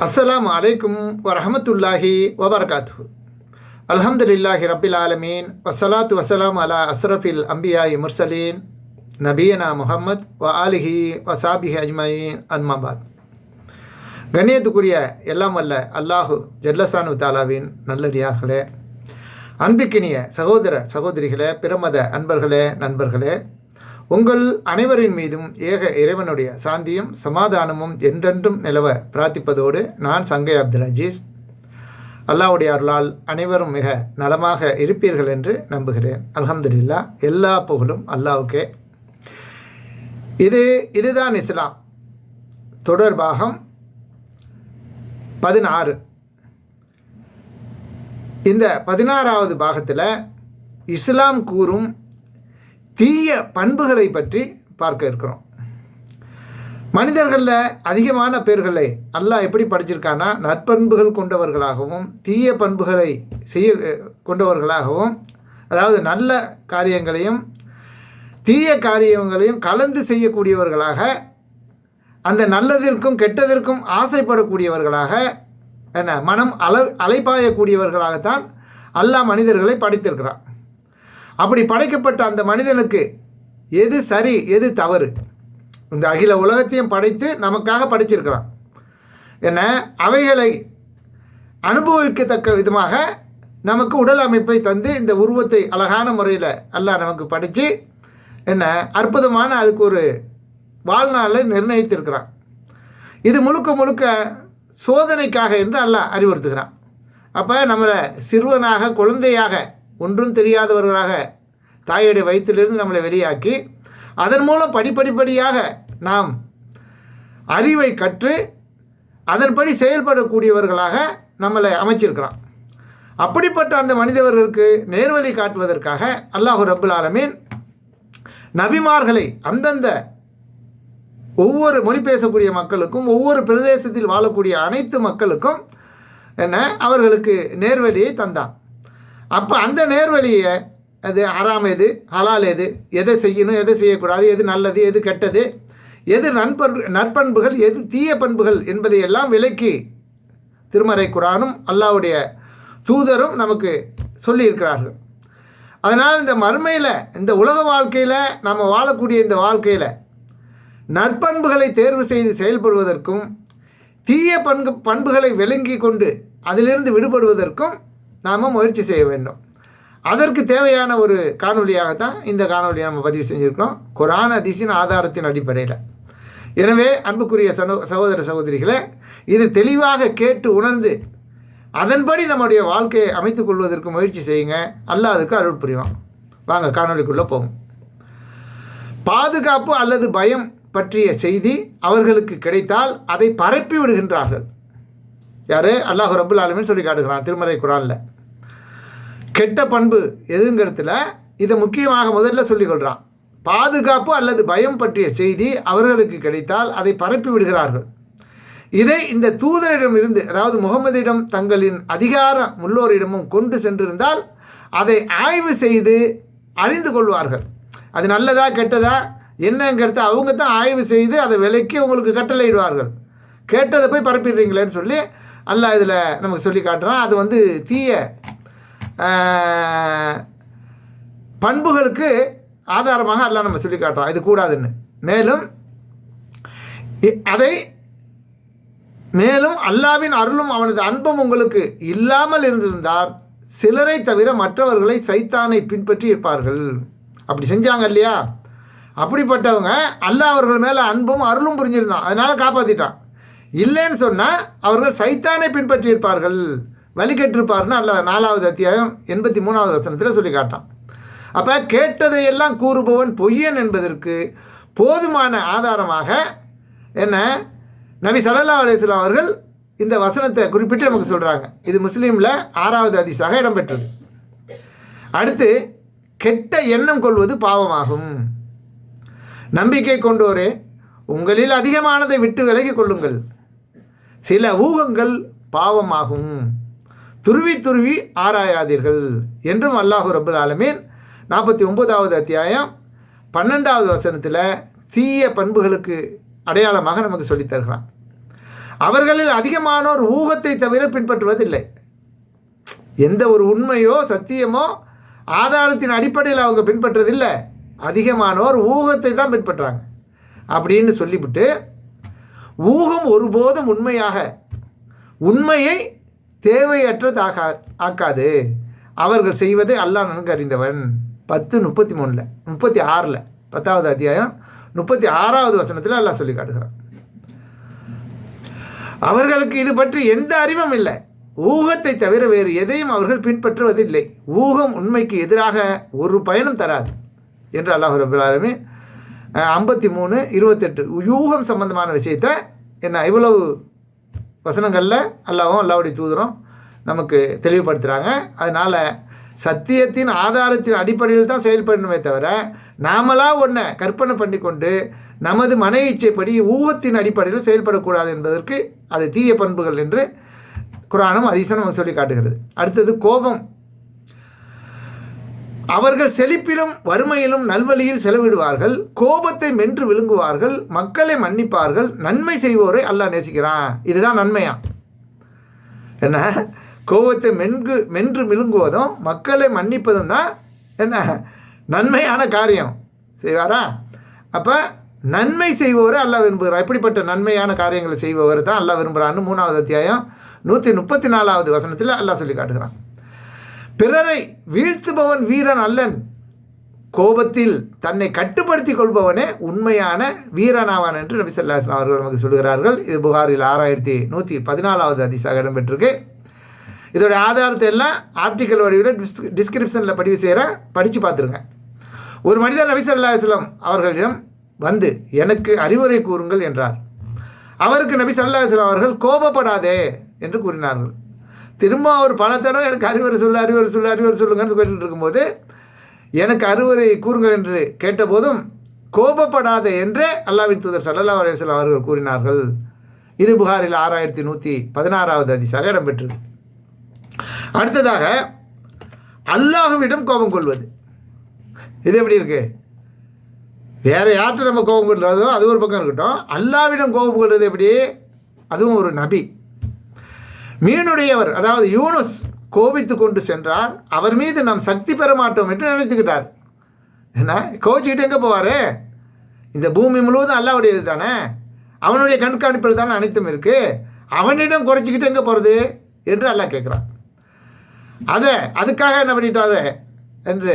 அஸ்ஸலாமு அலைக்கும் வரஹமத்துல்லாஹி வபரகாத்துஹு. அல்ஹம்துலில்லாஹி ரப்பில் ஆலமீன் வஸ்ஸலாத்து வஸ்ஸலாம் அலா அஸ்ரஃபில் அம்பியாயி முர்சலீன் நபியனா முஹம்மத் வ ஆலிஹி வசாபிஹி அஜ்மஈன் அன்மாபாத். கண்ணியத்துக்குரிய எல்லாம் வல்ல அல்லாஹு ஜல்லசானு தாலாவின் நல்லடியார்களே, அன்பிக்கினிய சகோதர சகோதரிகளே, பிரமத அன்பர்களே, நண்பர்களே, உங்கள் அனைவரின் மீதும் ஏக இறைவனுடைய சாந்தியும் சமாதானமும் என்றென்றும் நிலவ பிரார்த்திப்பதோடு நான் சங்கை அப்துல் அஜீஸ். அல்லாஹ்வுடைய அருளால் அனைவரும் மிக நலமாக இருப்பீர்கள் என்று நம்புகிறேன். அல்ஹம்துலில்லாஹ், எல்லா புகழும் அல்லாஹ்வுக்கே. இதுதான் இஸ்லாம் தொடர்பாகம் 16. இந்த 16வது பாகத்தில் இஸ்லாம் கூறும் தீய பண்புகளை பற்றி பார்க்க இருக்கிறோம். மனிதர்களில் அதிகமான பேர்களை அல்லாஹ் எப்படி படைச்சிருக்கானா, நற்பண்புகள் கொண்டவர்களாகவும் தீய பண்புகளை கொண்டவர்களாகவும், அதாவது நல்ல காரியங்களையும் தீய காரியங்களையும் கலந்து செய்யக்கூடியவர்களாக, அந்த நல்லதிற்கும் கெட்டதற்கும் ஆசைப்படக்கூடியவர்களாக, மனம் அலைப்பாயக்கூடியவர்களாகத்தான் அல்லாஹ் மனிதர்களை படைத்திருக்கிறான். அப்படி படைக்கப்பட்ட அந்த மனிதனுக்கு எது சரி எது தவறு, இந்த அகில உலகத்தையும் படைத்து நமக்காக படைச்சிருக்கிறான். அவைகளை அனுபவிக்கத்தக்க விதமாக நமக்கு உடல் அமைப்பை தந்து இந்த உருவத்தை அழகான முறையில் அல்லாஹ் நமக்கு படைத்து அற்புதமான அதுக்கு ஒரு வாழ்நாளை நிர்ணயித்திருக்கிறான். இது முழுக்க முழுக்க சோதனைக்காக என்று அல்லாஹ் அறிவுறுத்துகிறான். அப்போ நம்மளை சிறுவனாக குழந்தையாக ஒன்றும் தெரியாதவர்களாக தாயுடைய வயிற்றிலிருந்து நம்மளை வெளியாக்கி அதன் மூலம் படிப்படிப்படியாக நாம் அறிவை கற்று அதன்படி செயல்படக்கூடியவர்களாக நம்மளை அமைச்சிருக்கிறான். அப்படிப்பட்ட அந்த மனிதர்களுக்கு நேர்வழி காட்டுவதற்காக அல்லாஹ் ரப்புல் ஆலமீன் நபிமார்களை அந்தந்த ஒவ்வொரு மொழி பேசக்கூடிய மக்களுக்கும் ஒவ்வொரு பிரதேசத்தில் வாழக்கூடிய அனைத்து மக்களுக்கும் அவர்களுக்கு நேர்வழியை தந்தான். அப்போ அந்த நேர்வழியை, அது ஹராம் எது ஹலால் எது, எதை செய்யணும் எதை செய்யக்கூடாது, எது நல்லது எது கெட்டது, எது நற்பண்புகள் எது தீய பண்புகள் என்பதையெல்லாம் விலக்கி திருமறை குரானும் அல்லாஹ்வுடைய தூதரும் நமக்கு சொல்லியிருக்கிறார்கள். அதனால் இந்த மறுமையில், இந்த உலக வாழ்க்கையில் நாம் வாழக்கூடிய இந்த வாழ்க்கையில் நற்பண்புகளை தேர்வு செய்து செயல்படுவதற்கும் தீய பண்புகளை விளங்கி கொண்டு அதிலிருந்து விடுபடுவதற்கும் நாம் முயற்சி செய்ய வேண்டும். அதற்கு தேவையான ஒரு காணொலியாகத்தான் இந்த காணொலியை நம்ம பதிவு செஞ்சுருக்கிறோம், குர்ஆன் ஹதீஸின் ஆதாரத்தின் அடிப்படையில். எனவே அன்புக்குரிய சகோதர சகோதரிகளே, இது தெளிவாக கேட்டு உணர்ந்து அதன்படி நம்முடைய வாழ்க்கையை அமைத்துக் கொள்வதற்கு முயற்சி செய்யுங்க. அல்லாஹ் அதுக்கு அருள் புரிவான். வாங்க காணொலிக்குள்ளே போகும். பாதுகாப்பு அல்லது பயம் பற்றிய செய்தி அவர்களுக்கு கிடைத்தால் அதை பரப்பி விடுகின்றார்கள். யார்? அல்லாஹ் ரப்புல் ஆலமீன் சொல்லி காட்டுகிறான் திருமறை குர்ஆனில். கெட்ட பண்பு எதுங்கிறதுல இதை முக்கியமாக முதல்ல சொல்லிக்கொள்கிறான். பாதுகாப்பு அல்லது பயம் பற்றிய செய்தி அவர்களுக்கு கிடைத்தால் அதை பரப்பி விடுகிறார்கள். இதை இந்த தூதரிடம் இருந்து, அதாவது முகமதிடம் தங்களின் அதிகாரம் உள்ளோரிடமும் கொண்டு சென்றிருந்தால் அதை ஆய்வு செய்து அறிந்து கொள்வார்கள். அது நல்லதா கெட்டதா என்னங்கிறத அவங்க தான் ஆய்வு செய்து அதை விலைக்கு உங்களுக்கு கட்டளையிடுவார்கள். கேட்டதை போய் பரப்பிடுறீங்களேன்னு சொல்லி அல்லாஹ் இதில் நமக்கு சொல்லி காட்டுறான். அது தீய பண்புகளுக்கு ஆதாரமாக அல்லாஹ் நம்ம சொல்லி காட்டுறான், இது கூடாதுன்னு. மேலும் அல்லாஹ்வின் அருளும் அவனது அன்பும் உங்களுக்கு இல்லாமல் இருந்திருந்தால் சிலரை தவிர மற்றவர்களை சைத்தானை பின்பற்றி இருப்பார்கள். அப்படி செஞ்சாங்க இல்லையா, அப்படிப்பட்டவங்க அல்லாஹ் அவர்கள் மேலே அன்பும் அருளும் புரிஞ்சிருந்தான், அதனால் காப்பாற்றிட்டான். இல்லைன்னு சொன்னால் அவர்கள் சைத்தானை பின்பற்றி இருப்பார்கள், வழிகெட்டிருப்பார்னு அல்லாஹ் 4வது அத்தியாயம் 83வது வசனத்தில் சொல்லி காட்டான். அப்போ கேட்டதையெல்லாம் கூறுபவன் பொய்யன் என்பதற்கு போதுமான ஆதாரமாக நபி ஸல்லல்லாஹு அலைஹி வஸல்லம் அவர்கள் இந்த வசனத்தை குறிப்பிட்டு நமக்கு சொல்கிறாங்க. இது முஸ்லீமில் 6வது ஹதீஸாக இடம்பெற்றது. அடுத்து, கெட்ட எண்ணம் கொள்வது பாவமாகும். நம்பிக்கை கொண்டோரே, உங்களில் அதிகமானதை விட்டு விலகி கொள்ளுங்கள். சில ஊகங்கள் பாவமாகும், துருவி துருவி ஆராயாதீர்கள் என்றும் அல்லாஹ் ரப்புல் ஆலமீன் 49வது அத்தியாயம் 12வது வசனத்தில் தீய பண்புகளுக்கு அடையாளமாக நமக்கு சொல்லித்தருகிறான். அவர்களில் அதிகமானோர் ஊகத்தை தவிர பின்பற்றுவதில்லை. எந்த ஒரு உண்மையோ சத்தியமோ ஆதாரத்தின் அடிப்படையில் அவங்க பின்பற்றதில்லை, அதிகமானோர் ஊகத்தை தான் பின்பற்றுறாங்க அப்படின்னு சொல்லிவிட்டு, ஊகம் ஒருபோதும் உண்மையை தேவையற்றதாக ஆக்காது, அவர்கள் செய்வதை அல்லாஹ் நன்கு அறிந்தவன். 10:33 36 10வது அத்தியாயம் 36வது வசனத்தில் அல்லாஹ் சொல்லி காட்டுகிறான். அவர்களுக்கு இது பற்றி எந்த அறிவும் இல்லை, ஊகத்தை தவிர வேறு எதையும் அவர்கள் பின்பற்றுவதில்லை, ஊகம் உண்மைக்கு எதிராக ஒரு பயனும் தராது என்று அல்லாஹ் ரப்பல் ஆலமீன் 53:28 யூகம் சம்பந்தமான விஷயத்தை என்ன இவ்வளவு வசனங்களில் அல்லாஹ்வும் அல்லாஹ்வுடைய தூதரும் நமக்கு தெளிவுபடுத்துகிறாங்க. அதனால் சத்தியத்தின் ஆதாரத்தின் அடிப்படையில் தான் செயல்படணுமே தவிர நாமளாக ஒன்றை கற்பனை பண்ணி கொண்டு நமது மன இச்சைப்படி ஊகத்தின் அடிப்படையில் செயல்படக்கூடாது என்பதற்கு அது தீய பண்புகள் என்று குர்ஆனும் ஹதீஸும் நமக்கு சொல்லி காட்டுகிறது. அடுத்தது கோபம். அவர்கள் செழிப்பிலும் வறுமையிலும் நல்வழியில் செலவிடுவார்கள், கோபத்தை மென்று விழுங்குவார்கள், மக்களை மன்னிப்பார்கள், நன்மை செய்வோரை அல்லாஹ் நேசிக்கிறான். இதுதான் நன்மையா என்ன? கோபத்தை மென்று விழுங்குவதும் மக்களை மன்னிப்பதும் தான் என்ன நன்மையான காரியம் செய்வாரா? அப்போ நன்மை செய்வோரை அல்லாஹ் விரும்புகிறார். இப்படிப்பட்ட நன்மையான காரியங்களை செய்பவர் தான் அல்லாஹ் விரும்புகிறான்னு 3வது அத்தியாயம் 134வது வசனத்தில் அல்லாஹ் சொல்லி காட்டுகிறான். பிறரை வீழ்த்துபவன் வீரன் அல்லன், கோபத்தில் தன்னை கட்டுப்படுத்தி கொள்பவனே உண்மையான வீரனாவான் என்று நபி ஸல்லல்லாஹு அலைஹி வஸல்லம் அவர்கள் நமக்கு சொல்கிறார்கள். இது புகாரில் 6114வது ஹதீஸாக இடம்பெற்றிருக்கு. இதோடைய ஆதாரத்தை எல்லாம் ஆர்டிக்கல் வடிவில் டிஸ்கிரிப்ஷனில் படித்து பார்த்துருங்க. ஒரு மனிதர் நபி ஸல்லல்லாஹு அலைஹி வஸல்லம் அவர்களிடம் வந்து எனக்கு அறிவுரை கூறுங்கள் என்றார். அவருக்கு நபி ஸல்லல்லாஹு அலைஹி வஸல்லம் அவர்கள் கோபப்படாதே என்று கூறினார்கள். திரும்ப அவர் பல தடவை எனக்கு அறிவுரை சொல்லுங்கன்னு கேட்டுட்டு இருக்கும்போது எனக்கு அறிவுரை கூறுங்கள் என்று கேட்டபோதும் கோபப்படாதே என்றே அல்லாஹ்வின் தூதர் ஸல்லல்லாஹு அலைஹி வஸல்லம் அவர்கள் கூறினார்கள். இது புகாரில் 6116வது ஹதீஸாக இடம்பெற்றது. அடுத்ததாக அல்லாஹ்விடம் கோபம் கொள்வது. இது எப்படி இருக்கு? வேறு யார்கிட்ட நம்ம கோபம் கொள்றதோ அது ஒரு பக்கம் இருக்கட்டும், அல்லாஹ்விடம் கோபம் கொள்வது எப்படி? அதுவும் ஒரு நபி. மீனுடையவர் அதாவது யூனுஸ் கோபித்து கொண்டு சென்றார், அவர் மீது நாம் சக்தி பெற மாட்டோம் என்று நினைத்துக்கிட்டார். என்ன கோச்சிக்கிட்டு எங்கே போவார்? இந்த பூமி முழுவதும் அல்லாஹ்வுடையது தானே, அவனுடைய கண்காணிப்பில் தானே அனைத்தும் இருக்குது, அவனிடம் குறைச்சிக்கிட்டு எங்கே போகிறது என்று அல்லாஹ் கேட்குறான். அதுக்காக என்ன பண்ணிட்டாரு என்று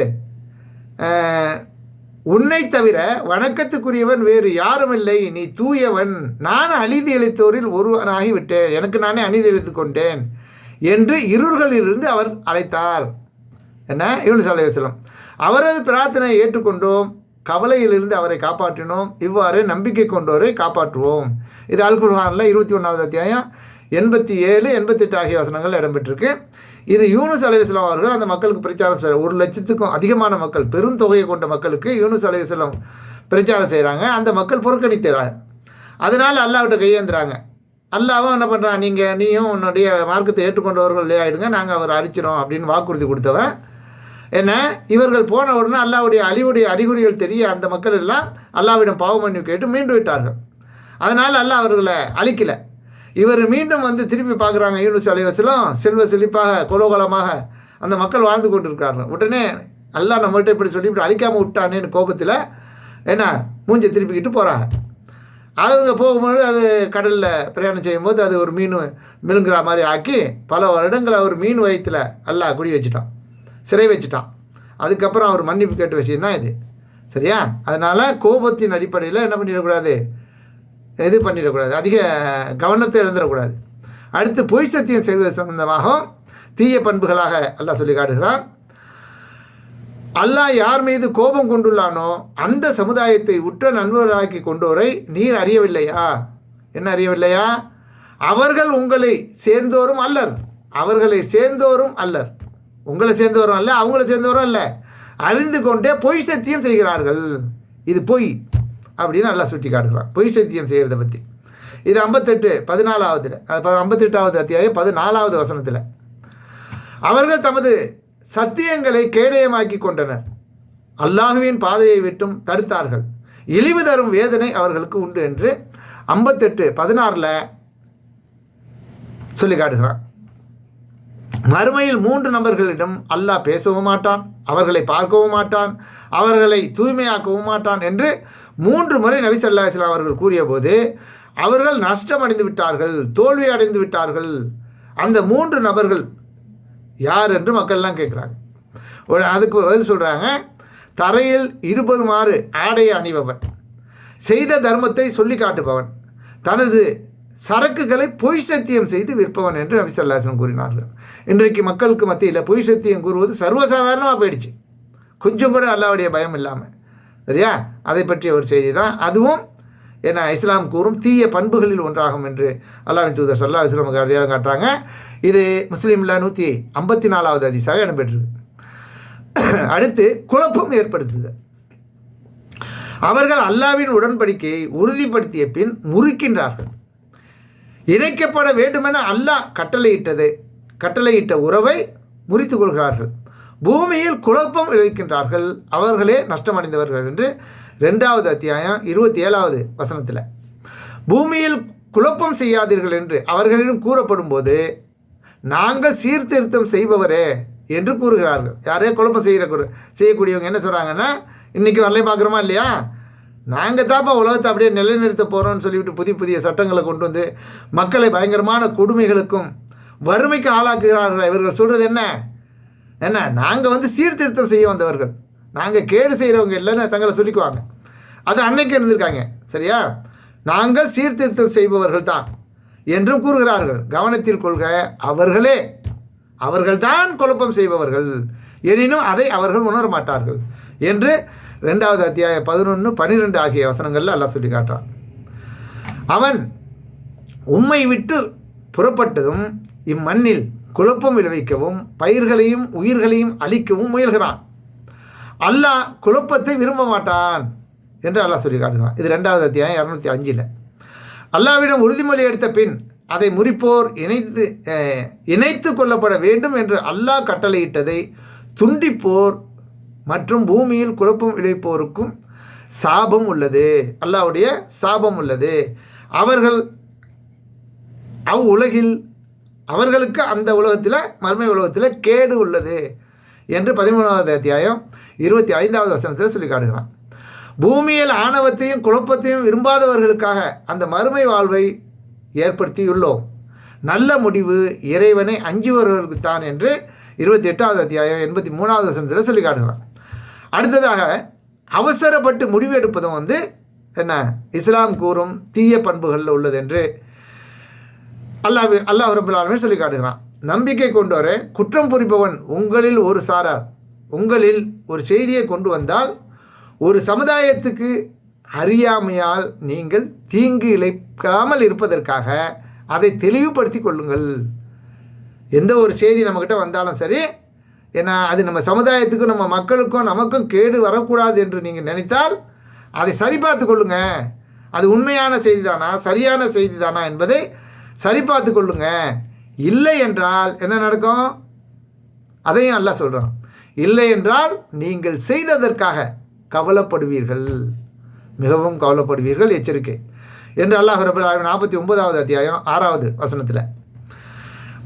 உன்னை தவிர வணக்கத்துக்குரியவன் வேறு யாரும் இல்லை, நீ தூயவன், நான் அநீதி இழைத்தோரில் ஒருவனாகி விட்டேன், எனக்கு நானே அநீதி இழைத்து கொண்டேன் என்று இருள்களிலிருந்து அவர் அழைத்தார். என்ன யூனுஸ் அலைஹிஸ்ஸலாம் அவரது பிரார்த்தனையை ஏற்றுக்கொண்டோம், கவலையிலிருந்து அவரை காப்பாற்றினோம், இவ்வாறு நம்பிக்கை கொண்டோரை காப்பாற்றுவோம். இது அல் குர்ஆனில் 21வது அத்தியாயம் 87, 88 ஆகிய வசனங்கள் இடம்பெற்றிருக்கு. இது யூனுஸ் அலைஹிஸ்ஸலாம் அவர்கள் அந்த மக்களுக்கு பிரச்சாரம் செய்கிறார். 1 லட்சத்துக்கும் அதிகமான மக்கள், பெருந்தொகையை கொண்ட மக்களுக்கு யூனுஸ் அலைஹிஸ்ஸலாம் பிரச்சாரம் செய்கிறாங்க. அந்த மக்கள் புறக்கணிக்கிறாங்க. அதனால் அல்லாஹ்விட்ட கையேந்துறாங்க. அல்லாஹ்வும் என்ன பண்ணுறான், நீயும் உன்னுடைய மார்க்கத்தை ஏற்றுக்கொண்டவர்கள் ஆகிடுங்க, நாங்கள் அவர் அழிச்சிரோம் அப்படின்னு வாக்குறுதி கொடுத்தவன். என்ன இவர்கள் போன உடனே அல்லாஹ்வுடைய அழிவுடைய அறிகுறிகள் தெரிய அந்த மக்கள் எல்லாம் அல்லாஹ்விடம் பாவ மன்னிப்பு கேட்டு மீண்டு விட்டார்கள். அதனால் அல்லாஹ் அவர்களை அழிக்கலை. இவர் மீண்டும் வந்து திருப்பி பார்க்குறாங்க. யூனுஸ் அலைஹிஸ்ஸலாம் செல்வ செழிப்பாக கோலோகலமாக அந்த மக்கள் வாழ்ந்து கொண்டிருக்கார்கள். உடனே அல்லாஹ் நம்மகிட்ட இப்படி சொல்லி இப்படி அழிக்காமல் விட்டானேன்னு கோபத்தில் என்ன மூஞ்சை திருப்பிக்கிட்டு போகிறாங்க. அவங்க போகும்போது அது கடலில் பிரயாணம் செய்யும்போது அது ஒரு மீன் மிழுங்குற மாதிரி ஆக்கி பல வருடங்கள் அவர் மீன் வயிற்றில் அல்லாஹ் குடி வச்சுட்டான், சிறை வச்சுட்டான். அதுக்கப்புறம் அவர் மன்னிப்பு கேட்ட விஷயந்தான் இது. சரியா? அதனால் கோபத்தின் அடிப்படையில் என்ன பண்ணிடக்கூடாது, இது பண்ணிடக்கூடாது, அதிக கவனத்தை இழந்துடக்கூடாது. அடுத்து பொய் சத்தியம் செய்வது சம்பந்தமாக தீய பண்புகளாக அல்லாஹ் சொல்லி காட்டுகிறான். அல்லாஹ் யார் மீது கோபம் கொண்டுள்ளானோ அந்த சமுதாயத்தை உற்ற நண்பர்களாக்கி கொண்டோரை நீர் அறியவில்லையா? என்ன அறியவில்லையா? அவர்கள் உங்களை சேர்ந்தோரும் அல்லர், அவர்களை சேர்ந்தோரும் அல்லர், உங்களை சேர்ந்தவரும் அல்ல, அவங்கள சேர்ந்தவரும் அல்ல, அறிந்து கொண்டே பொய் சத்தியம் செய்கிறார்கள். இது பொய் அப்படின்னு நல்லா சுட்டி காட்டுறான் பொய் சத்தியம் செய்கிறத பற்றி. இது 58வது அத்தியாயம் 14வது வசனத்தில் அவர்கள் தமது சத்தியங்களை கேடயமாக்கி கொண்டனர், அல்லாஹ்வின் பாதையை விட்டும் தடுத்தார்கள், இழிவு தரும் வேதனை அவர்களுக்கு உண்டு என்று 58:16 சொல்லி காட்டுகிறான். மறுமையில் 3 நபர்களிடம் அல்லாஹ் பேசவும் மாட்டான், அவர்களை பார்க்கவும் மாட்டான், அவர்களை தூய்மையாக்கவும் மாட்டான் என்று 3 முறை நபி ஸல்லல்லாஹு அலைஹி வஸல்லம் அவர்கள் கூறிய போது அவர்கள் நஷ்டமடைந்து விட்டார்கள், தோல்வி அடைந்து விட்டார்கள். அந்த 3 நபர்கள் யார் என்று மக்கள்லாம் கேட்குறாங்க. அதுக்கு பதில் சொல்கிறாங்க, தரையில் இடுபெறுமாறு ஆடையை அணிபவன், செய்த தர்மத்தை சொல்லி காட்டுபவன், தனது சரக்குகளை பொய் சத்தியம் செய்து விற்பவன் என்று நபி ஸல்லல்லாஹு அலைஹி வஸல்லம் கூறினார்கள். இன்றைக்கு மக்களுக்கு மத்தியில் பொய் சத்தியம் கூறுவது சர்வசாதாரணமாக போயிடுச்சு, கொஞ்சம் கூட அல்லாஹ்வுடைய பயம் இல்லாமல். சரியா? அதை பற்றிய ஒரு செய்தி தான் அதுவும். ஏன்னா இஸ்லாம் கூறும் தீய பண்புகளில் ஒன்றாகும் என்று அல்லாஹ்வின் தூதர் ஸல்லல்லாஹு அலைஹி வஸல்லம் அடையாளம் காட்டுறாங்க. இது முஸ்லீமில் 154வது ஹதீஸாக இடம்பெற்றிருக்கு. அடுத்து குழப்பம் ஏற்படுத்துதல். அவர்கள் அல்லாஹ்வின் உடன்படிக்கையை உறுதிப்படுத்திய பின் முறிக்கின்றார்கள். இணைக்கப்பட வேண்டுமென அல்லாஹ் கட்டளையிட்ட உறவை முறித்து கொள்கிறார்கள். பூமியில் குழப்பம் விளைவிக்கின்றார்கள், அவர்களே நஷ்டமடைந்தவர்கள் என்று 2வது அத்தியாயம் 27வது வசனத்தில். பூமியில் குழப்பம் செய்யாதீர்கள் என்று அவர்களிடம் கூறப்படும் போது நாங்கள் சீர்திருத்தம் செய்பவரே என்று கூறுகிறார்கள். யாரே குழப்பம் செய்யக்கூடியவங்க என்ன சொல்கிறாங்கன்னா, இன்றைக்கி வரலையும் பார்க்குறோமா இல்லையா, நாங்கள் தாப்பா உலகத்தை அப்படியே நிலைநிறுத்த போகிறோம்னு சொல்லிவிட்டு புதிய சட்டங்களை கொண்டு வந்து மக்களை பயங்கரமான கொடுமைகளுக்கும் வறுமைக்கு ஆளாக்குகிறார்கள். இவர்கள் சொல்கிறது என்ன நாங்கள் வந்து சீர்திருத்தம் செய்ய வந்தவர்கள், நாங்கள் கேடு செய்கிறவங்க இல்லைன்னு தங்களை சொல்லிக்குவாங்க. அது அன்னைக்கு இருந்திருக்காங்க. சரியா? நாங்கள் சீர்திருத்தம் செய்பவர்கள் தான் என்றும் கூறுகிறார்கள். கவனத்தில் கொள்க, அவர்கள்தான் குழப்பம் செய்பவர்கள், எனினும் அதை அவர்கள் உணர மாட்டார்கள் என்று 2வது அத்தியாயம் 11, 12 ஆகிய வசனங்களில் அல்லாஹ் சொல்லி காட்டுறான். அவன் உம்மை விட்டு புறப்பட்டதும் இம்மண்ணில் குழப்பம் விளைவிக்கவும் பயிர்களையும் உயிர்களையும் அழிக்கவும் முயல்கிறான். அல்லாஹ் குழப்பத்தை விரும்ப மாட்டான் என்று அல்லாஹ் சொல்லி காட்டுகிறான். இது 2வது அத்தியாயம் 205. அல்லாஹ்விடம் உறுதிமொழி எடுத்த பின் அதை முறிப்போர் இணைத்து கொள்ளப்பட வேண்டும் என்று அல்லாஹ் கட்டளையிட்டதை துண்டிப்போர் மற்றும் பூமியில் குழப்பம் விளைவிப்போருக்கும் சாபம் உள்ளது, அல்லாஹ்வுடைய சாபம் உள்ளது. அவர்களுக்கு அந்த உலகத்தில் மர்மை உலகத்தில் கேடு உள்ளது என்று 13வது அத்தியாயம் 25வது வசனத்தில் சொல்லி காட்டுகிறான். பூமியில் ஆணவத்தையும் குழப்பத்தையும் விரும்பாதவர்களுக்காக அந்த மறுமை வாழ்வை ஏற்படுத்தியுள்ளோம். நல்ல முடிவு இறைவனை அஞ்சுவர்களுக்குத்தான் என்று 28வது அத்தியாயம் 83வது வசனத்தில் சொல்லி காட்டுகிறான். அடுத்ததாக அவசரப்பட்டு முடிவு எடுப்பதும் வந்து இஸ்லாம் கூறும் தீய பண்புகளில் உள்ளது என்று அல்லாஹ் ரப்பல் ஆலமீன் சொல்லி காட்டுகிறான். நம்பிக்கை கொண்டோரே, குற்றம் புரிப்பவன் உங்களில் ஒரு சாரார் உங்களில் ஒரு செய்தியை கொண்டு வந்தால் ஒரு சமுதாயத்துக்கு அறியாமையால் நீங்கள் தீங்கு இழைக்காமல் இருப்பதற்காக அதை தெளிவுபடுத்தி கொள்ளுங்கள். எந்த ஒரு செய்தி நம்மக்கிட்ட வந்தாலும் சரி, ஏன்னா அது நம்ம சமுதாயத்துக்கும் நம்ம மக்களுக்கும் நமக்கும் கேடு வரக்கூடாது என்று நீங்கள் நினைத்தால் அதை சரிபார்த்து கொள்ளுங்க. அது உண்மையான செய்தி தானா, சரியான செய்தி தானா என்பதை சரிபார்த்து கொள்ளுங்க. இல்லை என்றால் என்ன நடக்கும்? அதையும் அல்லாஹ் சொல்கிறான். இல்லை என்றால் நீங்கள் செய்ததற்காக கவலைப்படுவீர்கள், மிகவும் கவலைப்படுவீர்கள், எச்சரிக்கை என்று அல்லாஹ் ரப்பல் ஆலமீன் 49வது அத்தியாயம் 6வது வசனத்தில்.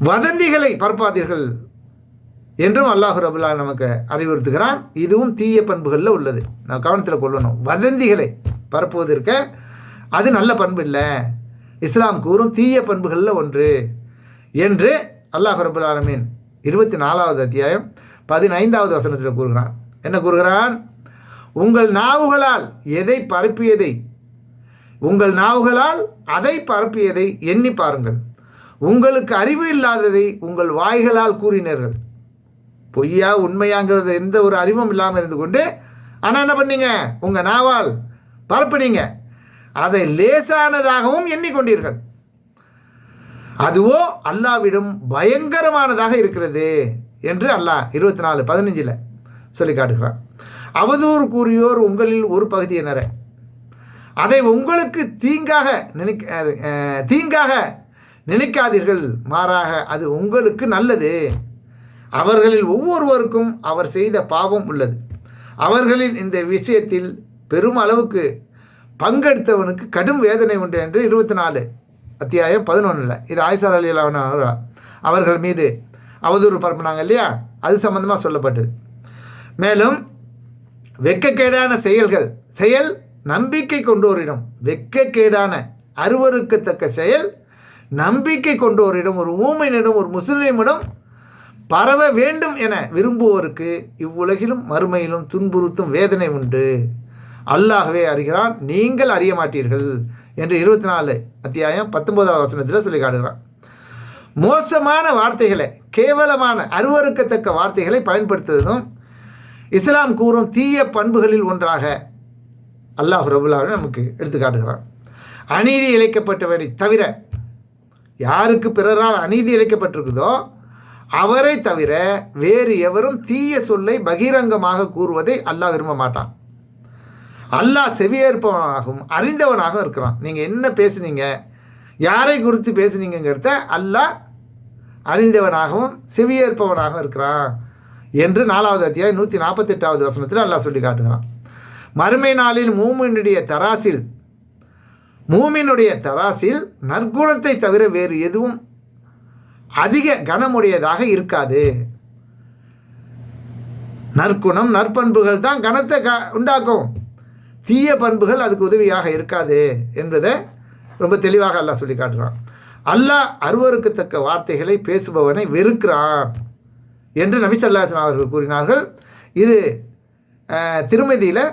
வதந்திகளை பரப்பாதீர்கள் என்றும் அல்லாஹ் ரப்பல் ஆலமீன் நமக்கு அறிவுறுத்துகிறான். இதுவும் தீய பண்புகளில் உள்ளது, நான் கவனத்தில் கொள்ளணும். வதந்திகளை பரப்புவதற்கு அது நல்ல பண்பு இல்லை, இஸ்லாம் கூறும் தீய பண்புகளில் ஒன்று என்று அல்லாஹ் ரப்பல் ஆலமீன் 24வது அத்தியாயம் 15வது வசனத்தில் கூறுகிறான். என்ன கூறுகிறான்? உங்கள் நாவுகளால் அதை பரப்பியதை எண்ணி பாருங்கள். உங்களுக்கு அறிவு இல்லாததை உங்கள் வாய்களால் கூறினீர்கள். பொய்யா உண்மையாங்கிறது எந்த ஒரு அறிவும் இல்லாமல் இருந்து கொண்டு ஆனால் என்ன பண்ணீங்க? உங்கள் நாவால் பரப்புனீங்க, அதை லேசானதாகவும் எண்ணிக்கொண்டீர்கள். அதுவோ அல்லாஹ்விடம் பயங்கரமானதாக இருக்கிறது என்று அல்லாஹ் 24:15 சொல்லி காட்டுகிறான். அவதூறு கூறியோர் உங்களில் ஒரு பகுதியினரை அதை உங்களுக்கு தீங்காக நினைக்காதீர்கள், மாறாக அது உங்களுக்கு நல்லது. அவர்களில் ஒவ்வொருவருக்கும் அவர் செய்த பாவம் உள்ளது. அவர்களில் இந்த விஷயத்தில் பெரும் அளவுக்கு பங்கெடுத்தவனுக்கு கடும் வேதனை உண்டு என்று அத்தியாயம் 11. இது ஆயிஷா ரலியல்லாஹு அவர்கள் மீது அவதூறு பரப்புனாங்க இல்லையா, அது சம்பந்தமாக சொல்லப்பட்டது. மேலும் வெட்கக்கேடான செயல் நம்பிக்கை கொண்டோரிடம், வெட்கக்கேடான அருவருக்கத்தக்க செயல் நம்பிக்கை கொண்டோரிடம், ஒரு மூமினிடம், ஒரு முஸ்லிமிடம் பரவ வேண்டும் என விரும்புவோருக்கு இவ்வுலகிலும் மறுமையிலும் துன்புறுத்தும் வேதனை உண்டு. அல்லாஹ்வே அறிகிறான், நீங்கள் அறிய மாட்டீர்கள் என்று 24 அத்தியாயம் 19வது வசனத்தில் சொல்லி காட்டுகிறான். மோசமான வார்த்தைகளை, கேவலமான அருவருக்கத்தக்க வார்த்தைகளை பயன்படுத்துவதும் இஸ்லாம் கூறும் தீய பண்புகளில் ஒன்றாக அல்லாஹ் ரப்பல் ஆலமீன் நமக்கு எடுத்து காட்டுகிறான். அநீதி இழைக்கப்பட்டவரை தவிர, யாருக்கு பிறரால் அநீதி இழைக்கப்பட்டிருக்குதோ அவரை தவிர வேறு எவரும் தீய சொல்லை பகிரங்கமாக கூறுவதை அல்லாஹ் விரும்ப மாட்டான். அல்லாஹ் செவியேற்பவனாகவும் அறிந்தவனாகவும் இருக்கிறான். நீங்கள் என்ன பேசுனீங்க, யாரை குறித்து பேசுனீங்கிறத அல்லாஹ் அறிந்தவனாகவும் செவியேற்பவனாகவும் இருக்கிறான் என்று 4வது அத்தியாயம் 148வது வசனத்தில் அல்லாஹ் சொல்லி காட்டுகிறான். மறுமை நாளில் மூமினுடைய தராசில் நற்குணத்தை தவிர வேறு எதுவும் அதிக கனமுடையதாக இருக்காது. நற்குணம், நற்பண்புகள் தான் கனத்தை உண்டாக்கும். தீய பண்புகள் அதுக்கு உதவியாக இருக்காது என்பதை ரொம்ப தெளிவாக அல்லாஹ் சொல்லி காட்டுறான். அல்லாஹ் அருவருக்கத்தக்க வார்த்தைகளை பேசுபவனை வெறுக்கிறான் என்று நபி ஸல்லல்லாஹு அலைஹி வஸல்லம் அவர்கள் கூறினார்கள். இது திருமதியில்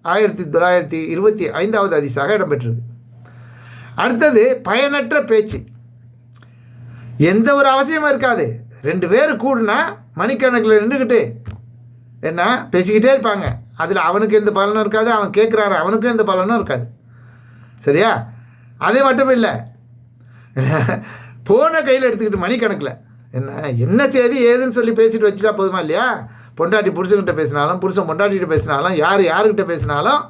1925வது ஹதீஸாக இடம்பெற்றிருக்கு. அடுத்தது பயனற்ற பேச்சு. எந்த ஒரு அவசியமும் இருக்காது. 2 பேர் கூடுனா மணிக்கணக்கில் நின்றுக்கிட்டு என்ன பேசிக்கிட்டே இருப்பாங்க. அதில் அவனுக்கு எந்த பலனும் இருக்காது, அவன் கேட்குறாரு அவனுக்கும் எந்த பலனும் இருக்காது. சரியா? அதே மட்டும் இல்லை, ஃபோனை கையில் எடுத்துக்கிட்டு மணிக்கணக்கில் என்ன செய்தி ஏதுன்னு சொல்லி பேசிட்டு வச்சுட்டா போதுமா இல்லையா? பொண்டாட்டி புருஷன்கிட்ட பேசினாலும், புருஷன் பொண்டாட்டிகிட்ட பேசினாலும், யாருக்கிட்ட பேசினாலும்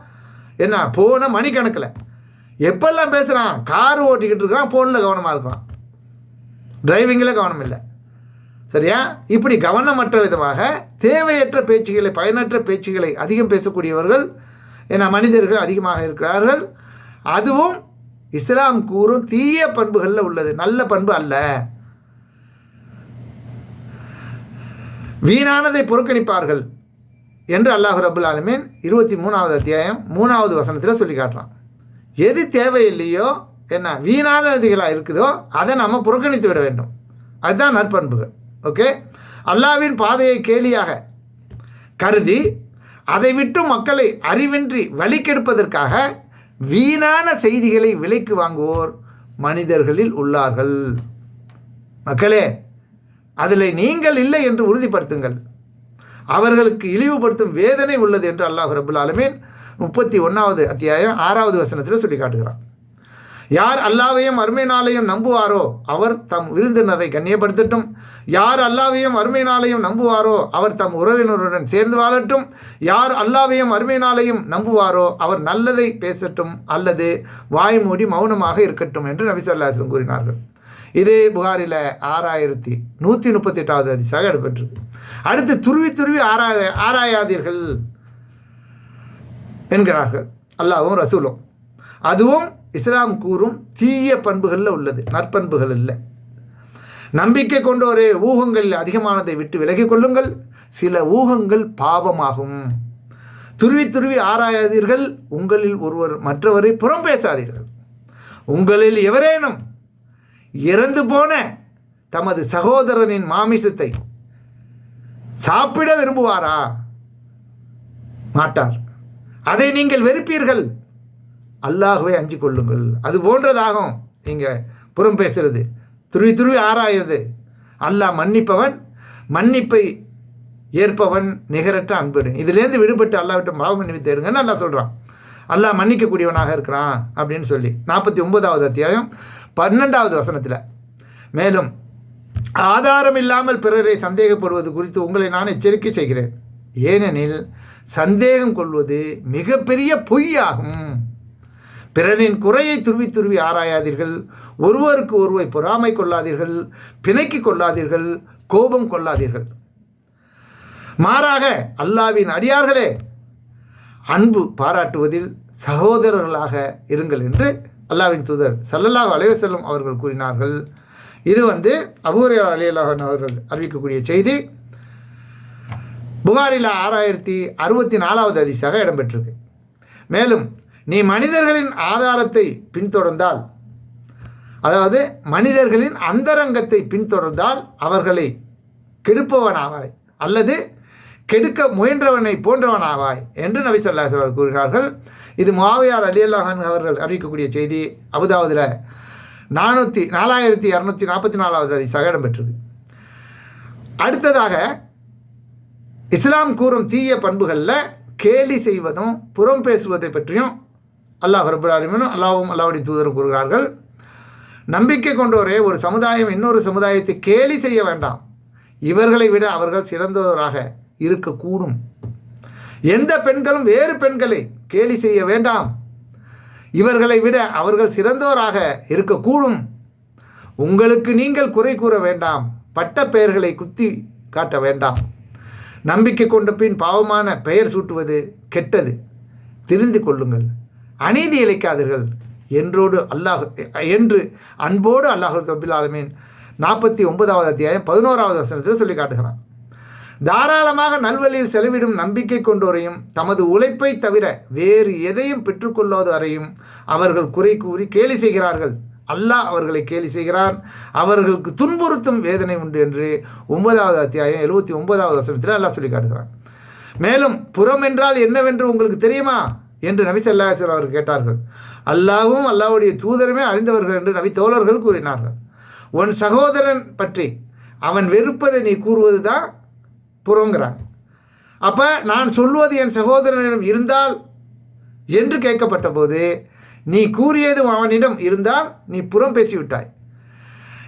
என்ன ஃபோனை மணிக்கணக்கில் எப்பெல்லாம் பேசுகிறான். கார் ஓட்டிக்கிட்டு இருக்கிறான், ஃபோனில் கவனமாக இருக்கிறான், டிரைவிங்கில் கவனம் இல்லை. சரியா? இப்படி கவனமற்ற விதமாக தேவையற்ற பேச்சுகளை, பயனற்ற பேச்சுகளை அதிகம் பேசக்கூடியவர்கள் மனிதர்கள் அதிகமாக இருக்கிறார்கள். அதுவும் இஸ்லாம் கூறும் தீய பண்புகளில் உள்ளது, நல்ல பண்பு அல்ல. வீணானதை புறக்கணிப்பார்கள் என்று அல்லாஹ் ரப்பல் ஆலமீன் 23வது அத்தியாயம் 3வது வசனத்தில் சொல்லி காட்டுறான். எது தேவையில்லையோ, வீணானதுகளாக இருக்குதோ அதை நம்ம புறக்கணித்து விட வேண்டும். அதுதான் நற்பண்புகள். ஓகே, அல்லாஹ்வின் பாதையை கேலியாக கருதி அதை விட்டு மக்களை அறிவின்றி வழிகெடுப்பதற்காக வீணான செய்திகளை விலைக்கு வாங்குவோர் மனிதர்களில் உள்ளார்கள். மக்களே, அதில் நீங்கள் இல்லை என்று உறுதிப்படுத்துங்கள். அவர்களுக்கு இழிவுபடுத்தும் வேதனை உள்ளது என்று அல்லாஹ் ரப்பல் ஆலமீன் 31வது அத்தியாயம் 6வது வசனத்தில் சொல்லி காட்டுகிறான். யார் அல்லாஹ்வையும் மறுமை நாளையும் நம்புவாரோ அவர் தம் விருந்தினரை கண்ணியப்படுத்தட்டும். யார் அல்லாஹ்வையும் மறுமை நாளையும் நம்புவாரோ அவர் தம் உறவினருடன் சேர்ந்து வாழட்டும். யார் அல்லாஹ்வையும் மறுமை நாளையும் நம்புவாரோ அவர் நல்லதை பேசட்டும் அல்லது வாய் மூடி மௌனமாக இருக்கட்டும் என்று நபி ஸல்லல்லாஹு அலைஹி வஸல்லம் கூறினார்கள். இது புகாரில் 6138வது ஹதீஸாக இடம்பெற்றிருக்கு. அடுத்து துருவி ஆராயாதீர்கள் என்கிறார்கள் அல்லாஹ்வும் ரசூலும். அதுவும் இஸ்லாம் கூறும் தீய பண்புகளில் உள்ளது, நற்பண்புகள் இல்லை. நம்பிக்கை கொண்டோரே, ஊகங்களில் அதிகமானதை விட்டு விலகிக் கொள்ளுங்கள். சில ஊகங்கள் பாவமாகும். துருவி ஆராயாதீர்கள். உங்களில் ஒருவர் மற்றவரை புறம் பேசாதீர்கள். உங்களில் எவரேனும் இறந்து போன தமது சகோதரனின் மாமிசத்தை சாப்பிட விரும்புவாரா? மாட்டார். அதை நீங்கள் வெறுப்பீர்கள். அல்லாஹ்வை அஞ்சு கொள்ளுங்கள். அது போன்றதாகும் நீங்கள் புறம் பேசுறது, துருவி ஆராயுறது. அல்லாஹ் மன்னிப்பவன், மன்னிப்பை ஏற்பவன், நிகரற்ற அன்பு. இதுலேருந்து விடுபட்டு அல்லாஹ் விட்டு பாவ மன்னிப்பு தேடுங்கன்னு அல்லாஹ் சொல்கிறான். அல்லாஹ் மன்னிக்கக்கூடியவனாக இருக்கிறான் அப்படின்னு சொல்லி 49வது அத்தியாயம் 12வது வசனத்தில். மேலும் ஆதாரம் இல்லாமல் பிறரை சந்தேகப்படுவது குறித்து உங்களை நான் எச்சரிக்கை செய்கிறேன். ஏனெனில் சந்தேகம் கொள்வது மிகப்பெரிய பொய்யாகும். பிறரின் குறையை துருவி ஆராயாதீர்கள். ஒருவருக்கு ஒருவர் பொறாமை கொள்ளாதீர்கள், பிணைக்கி கொள்ளாதீர்கள், கோபம் கொள்ளாதீர்கள். மாறாக அல்லாஹ்வின் அடியார்களே, அன்பு பாராட்டுவதில் சகோதரர்களாக இருங்கள் என்று அல்லாஹ்வின் தூதர் ஸல்லல்லாஹு அலைஹி வஸல்லம் அவர்கள் கூறினார்கள். இது அபூ ஹுரைரா ரலியல்லாஹு அன்ஹு அவர்கள் அறிவிக்கக்கூடிய செய்தி. புகாரில் 6064வது ஹதீஸாக இடம்பெற்றிருக்கு. மேலும் நீ மனிதர்களின் ஆதாரத்தை பின்தொடர்ந்தால், அதாவது மனிதர்களின் அந்தரங்கத்தை பின்தொடர்ந்தால் அவர்களை கெடுப்பவனாவாய் அல்லது கெடுக்க முயன்றவனை போன்றவனாவாய் என்று நபி ஸல்லல்லாஹு அலைஹி வஸல்லம் கூறினார்கள். இது முஆவியா ரலியல்லாஹு அன்ஹு அவர்கள் அறிவிக்கக்கூடிய செய்தி. அபூதாவுதில் 4244வது ஹதீஸாக இடம்பெற்றிருக்கு. அடுத்ததாக இஸ்லாம் கூறும் தீய பண்புகளில் கேலி செய்வதும் புறம் பேசுவதை பற்றியும் அல்லாஹ் ரப்பல் ஆலமீனும் அல்லாஹ்வும் அல்லாஹ்வுடைய தூதரும் கூறுகிறார்கள். நம்பிக்கை கொண்டோரே, ஒரு சமுதாயம் இன்னொரு சமுதாயத்தை கேலி செய்ய வேண்டாம். இவர்களை விட அவர்கள் சிறந்தவராக இருக்கக்கூடும். எந்த பெண்களும் வேறு பெண்களை கேலி செய்ய வேண்டாம். இவர்களை விட அவர்கள் சிறந்தோராக இருக்கக்கூடும். உங்களுக்கு நீங்கள் குறை கூற வேண்டாம். பட்ட பெயர்களை குத்தி காட்ட வேண்டாம். நம்பிக்கை கொண்ட பின் பாவமான பெயர் சூட்டுவது கெட்டது. தெரிந்து கொள்ளுங்கள், அநீதி இழைக்காதீர்கள் என்று அன்போடு அல்லாஹ் ரப்பல் ஆலமீன் 49வது அத்தியாயம் 11வது வசனத்தில் சொல்லி காட்டுகிறான். தாராளமாக நல்வழியில் செலவிடும் நம்பிக்கை கொண்டோரையும் தமது உழைப்பை தவிர வேறு எதையும் பெற்றுக்கொள்ளாத வரையும் அவர்கள் குறை கூறி கேலி செய்கிறார்கள். அல்லாஹ் அவர்களை கேலி செய்கிறான். அவர்களுக்கு துன்புறுத்தும் வேதனை உண்டு என்று 9வது அத்தியாயம் 79வது வசனத்தில் அல்லாஹ் சொல்லி காட்டுகிறான். மேலும் புறம் என்றால் என்னவென்று உங்களுக்கு தெரியுமா என்று நபி ஸல்லல்லாஹு அலைஹி வஸல்லம் அவர்கள் கேட்டார்கள். அல்லாஹ்வும் அல்லாஹ்வுடைய தூதருமே அறிந்தவர்கள் என்று நபி தோழர்கள் கூறினார்கள். உன் சகோதரன் பற்றி அவன் வெறுப்பதை நீ கூறுவது தான் புறங்கிறான். அப்போ நான் சொல்வது என் சகோதரனிடம் இருந்தால் என்று கேட்கப்பட்ட போது, நீ கூறியது அவனிடம் இருந்தால் நீ புறம் பேசிவிட்டாய்.